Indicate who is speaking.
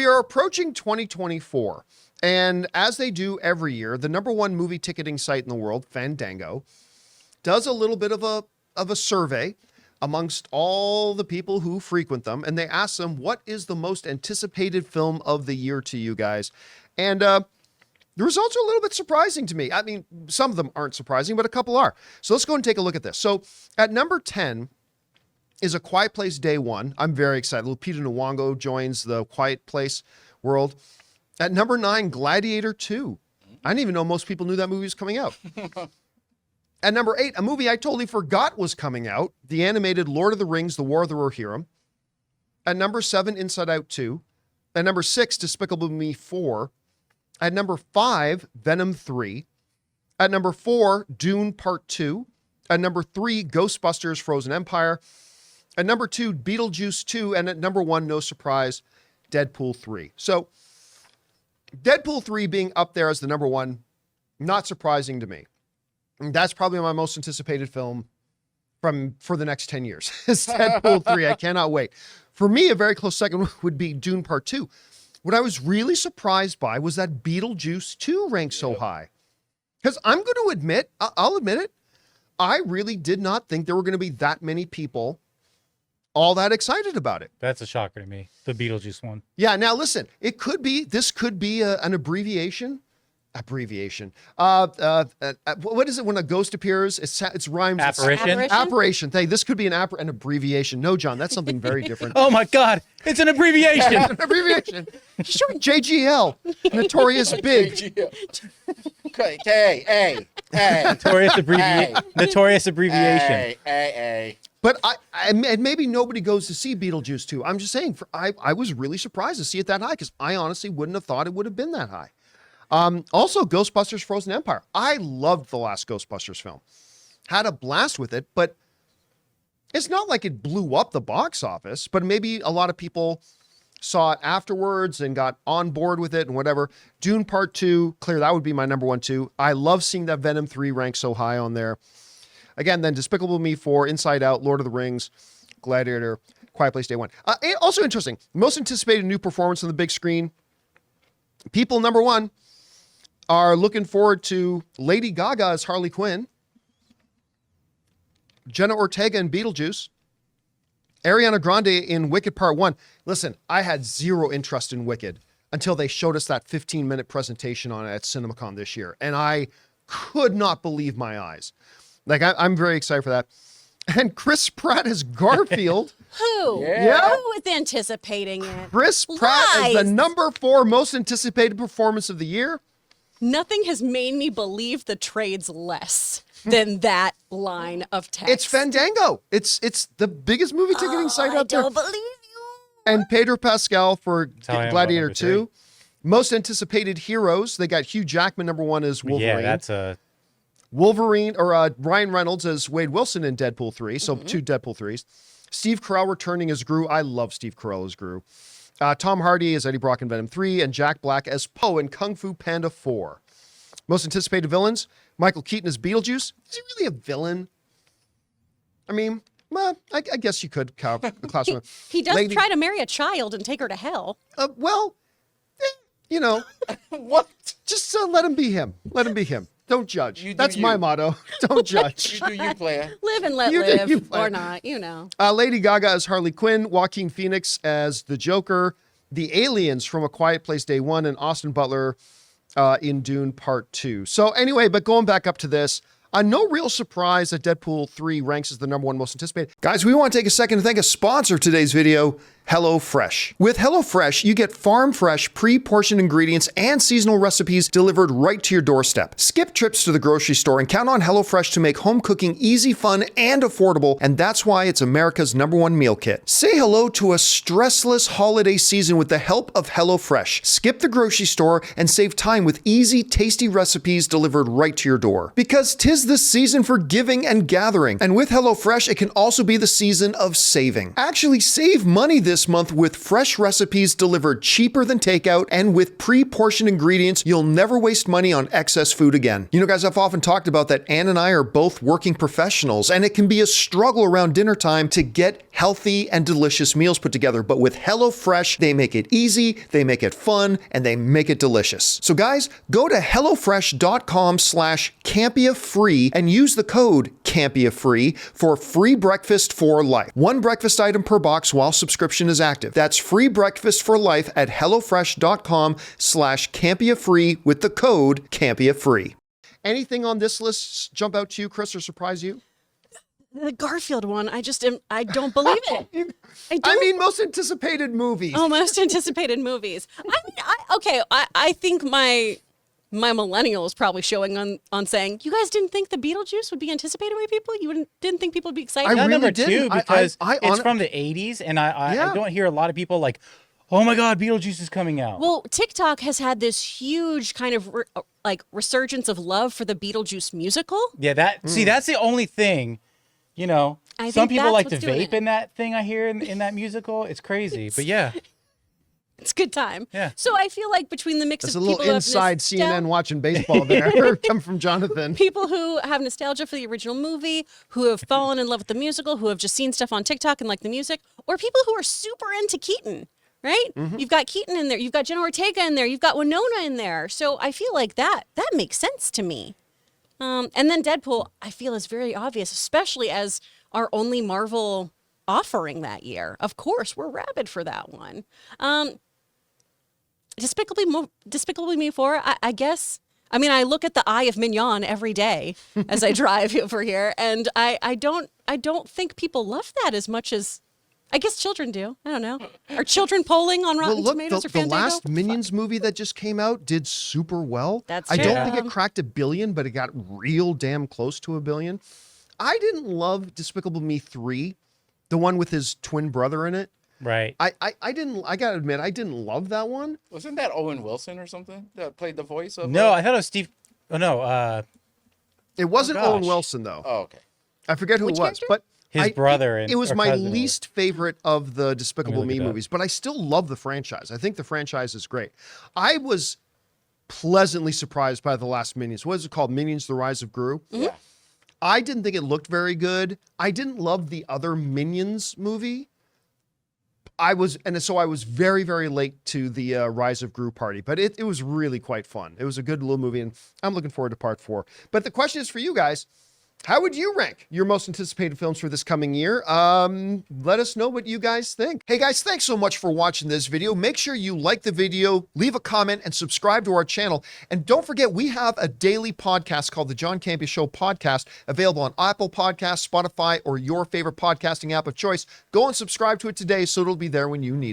Speaker 1: we are approaching 2024. And as they do every year, the #1 movie ticketing site in the world, Fandango, does a little bit of a survey amongst all the people who frequent them. And they ask them, what is the most anticipated film of the year to you guys? And the results are a little bit surprising to me. I mean, some of them aren't surprising, but a couple are. So let's go and take a look at this. So at number 10 is A Quiet Place Day One. I'm very excited. Lupita Nyong'o joins the Quiet Place world. At number 9, Gladiator 2. I didn't even know most people knew that movie was coming out. At number 8, a movie I totally forgot was coming out, the animated Lord of the Rings, The War of the Rohirrim. At number 7, Inside Out 2. At number 6, Despicable Me 4. At number 5, Venom 3. At number 4, Dune Part 2. At number 3, Ghostbusters Frozen Empire. At number 2, Beetlejuice 2. And at number 1, no surprise, Deadpool 3. So Deadpool 3 being up there as the number 1, not surprising to me. And that's probably my most anticipated film for the next 10 years. It's Deadpool 3. I cannot wait. For me, a very close second would be Dune Part 2. What I was really surprised by was that Beetlejuice 2 ranked so high. Because I'm going to admit, I'll admit it, I really did not think there were going to be that many people all that excited about it.
Speaker 2: That's a shocker to me, the Beetlejuice one.
Speaker 1: Yeah, now listen, this could be an abbreviation. What is it when a ghost appears? It's rhymes.
Speaker 2: Apparition?
Speaker 1: Apparition. Hey, this could be an abbreviation. No, John, that's something very different.
Speaker 2: Oh my God, it's an abbreviation.
Speaker 1: An abbreviation. Sure, JGL, Notorious Big.
Speaker 2: Notorious abbreviation.
Speaker 1: But and maybe nobody goes to see Beetlejuice 2. I'm just saying, I was really surprised to see it that high because I honestly wouldn't have thought it would have been that high. Also, Ghostbusters Frozen Empire. I loved the last Ghostbusters film. Had a blast with it, but it's not like it blew up the box office, but maybe a lot of people saw it afterwards and got on board with it and whatever. Dune Part 2, clear, that would be my number 1 too. I love seeing that Venom 3 rank so high on there. Again, then Despicable Me 4, Inside Out, Lord of the Rings, Gladiator, Quiet Place Day One. Also interesting, most anticipated new performance on the big screen. People, number 1, are looking forward to Lady Gaga as Harley Quinn, Jenna Ortega in Beetlejuice, Ariana Grande in Wicked Part 1. Listen, I had zero interest in Wicked until they showed us that 15-minute presentation on it at CinemaCon this year, and I could not believe my eyes. Like, I'm very excited for that. And Chris Pratt as Garfield.
Speaker 3: Who?
Speaker 1: Yeah.
Speaker 3: Who was anticipating it?
Speaker 1: Chris Pratt as the number 4 most anticipated performance of the year.
Speaker 3: Nothing has made me believe the trades less than that line of text.
Speaker 1: It's Fandango. It's the biggest movie ticketing site out there.
Speaker 3: I don't believe you.
Speaker 1: And Pedro Pascal for Gladiator 2.
Speaker 2: 3.
Speaker 1: Most anticipated heroes. They got Hugh Jackman, number 1 as Wolverine.
Speaker 2: Yeah, that's a...
Speaker 1: Wolverine, or Ryan Reynolds as Wade Wilson in Deadpool 3. So 2 Deadpool 3s. Steve Carell returning as Gru. I love Steve Carell as Gru. Tom Hardy as Eddie Brock in Venom 3. And Jack Black as Poe in Kung Fu Panda 4. Most anticipated villains. Michael Keaton as Beetlejuice. Is he really a villain? I mean, well, I guess you could class him.
Speaker 3: He does try to marry a child and take her to hell.
Speaker 1: You know.
Speaker 4: What?
Speaker 1: Just let him be him. Let him be him. Don't judge. That's my motto. Don't judge.
Speaker 4: You do you, player.
Speaker 3: Live and let live, or not, you know.
Speaker 1: Lady Gaga as Harley Quinn, Joaquin Phoenix as the Joker, the aliens from A Quiet Place Day One, and Austin Butler in Dune Part 2. So anyway, but going back up to this, no real surprise that Deadpool 3 ranks as the number 1 most anticipated. Guys, we want to take a second to thank a sponsor of today's video, HelloFresh. With HelloFresh, you get farm-fresh, pre-portioned ingredients and seasonal recipes delivered right to your doorstep. Skip trips to the grocery store and count on HelloFresh to make home cooking easy, fun, and affordable, and that's why it's America's number 1 meal kit. Say hello to a stressless holiday season with the help of HelloFresh. Skip the grocery store and save time with easy, tasty recipes delivered right to your door. Because 'tis the season for giving and gathering, and with HelloFresh, it can also be the season of saving. Actually, save money this this month with fresh recipes delivered cheaper than takeout and with pre-portioned ingredients. You'll never waste money on excess food again. You know, guys, I've often talked about that Ann and I are both working professionals, and it can be a struggle around dinner time to get healthy and delicious meals put together. But with HelloFresh, they make it easy, they make it fun, and they make it delicious. So guys, go to HelloFresh.com/CampeaFree and use the code CampeaFree for free breakfast for life. One breakfast item per box while subscription is active. That's free breakfast for life at HelloFresh.com/CampeaFree with the code CampeaFree. Anything on this list jump out to you, Chris, or surprise you?
Speaker 3: The Garfield one, I don't believe it.
Speaker 1: I mean, most anticipated movies.
Speaker 3: Oh, most anticipated movies. I think my millennial is probably showing on saying, you guys didn't think the Beetlejuice would be anticipated by people? You didn't think people would be excited?
Speaker 1: I
Speaker 2: Not
Speaker 1: really
Speaker 2: number
Speaker 1: didn't.
Speaker 2: two, because
Speaker 1: I
Speaker 2: it's from the 80s, and I don't hear a lot of people like, oh my God, Beetlejuice is coming out.
Speaker 3: Well, TikTok has had this huge kind of resurgence of love for the Beetlejuice musical.
Speaker 2: Yeah, see, that's the only thing, you know.
Speaker 3: I
Speaker 2: Some
Speaker 3: think
Speaker 2: people
Speaker 3: that's
Speaker 2: like to
Speaker 3: what's doing
Speaker 2: vape
Speaker 3: it.
Speaker 2: in that thing I hear in that musical. It's crazy, but yeah.
Speaker 3: It's a good time.
Speaker 2: Yeah.
Speaker 3: So I feel like between the mix
Speaker 1: That's
Speaker 3: of
Speaker 1: a
Speaker 3: people
Speaker 1: little
Speaker 3: who have
Speaker 1: inside
Speaker 3: nostalgia-
Speaker 1: CNN watching baseball there. Come from Jonathan.
Speaker 3: people who have nostalgia for the original movie, who have fallen in love with the musical, who have just seen stuff on TikTok and like the music, or people who are super into Keaton, right? You've got Keaton in there, you've got Jenna Ortega in there, you've got Winona in there. So I feel like that makes sense to me. And then Deadpool, I feel is very obvious, especially as our only Marvel offering that year. Of course, we're rabid for that one. Despicably Me 4, I guess. I mean, I look at the Eye of Mignon every day as I drive over here, and I don't think people love that as much as I guess children do. I don't know. Are children polling on Rotten Tomatoes or
Speaker 1: the
Speaker 3: Fandango?
Speaker 1: last Minions movie that just came out did super well.
Speaker 3: That's
Speaker 1: I don't
Speaker 3: true.
Speaker 1: think it cracked $1 billion, but it got real damn close to $1 billion. I didn't love Despicable Me 3, the one with his twin brother in it.
Speaker 2: Right.
Speaker 1: I gotta admit, I didn't love that one.
Speaker 4: Wasn't that Owen Wilson or something that played the voice of?
Speaker 2: No, I thought it was Steve. Oh no,
Speaker 1: It wasn't
Speaker 2: gosh.
Speaker 1: Owen Wilson though.
Speaker 4: Oh, okay.
Speaker 1: I forget who
Speaker 3: Which
Speaker 1: it was,
Speaker 3: character?
Speaker 1: but
Speaker 2: his brother.
Speaker 1: It was
Speaker 2: or
Speaker 1: my
Speaker 2: cousin or-
Speaker 1: least favorite of the Despicable
Speaker 2: Let me
Speaker 1: Me
Speaker 2: look it up.
Speaker 1: movies, but I still love the franchise. I think the franchise is great. I was pleasantly surprised by the last Minions. What is it called? Minions: The Rise of Gru.
Speaker 4: Yeah.
Speaker 1: I didn't think it looked very good. I didn't love the other Minions movie. So I was very, very late to the Rise of Gru party, but it was really quite fun. It was a good little movie, and I'm looking forward to part 4. But the question is for you guys. How would you rank your most anticipated films for this coming year? Let us know what you guys think. Hey guys, thanks so much for watching this video. Make sure you like the video, leave a comment, and subscribe to our channel. And don't forget, we have a daily podcast called the John Campea Show podcast, available on Apple Podcasts, Spotify, or your favorite podcasting app of choice. Go and subscribe to it today so it'll be there when you need it.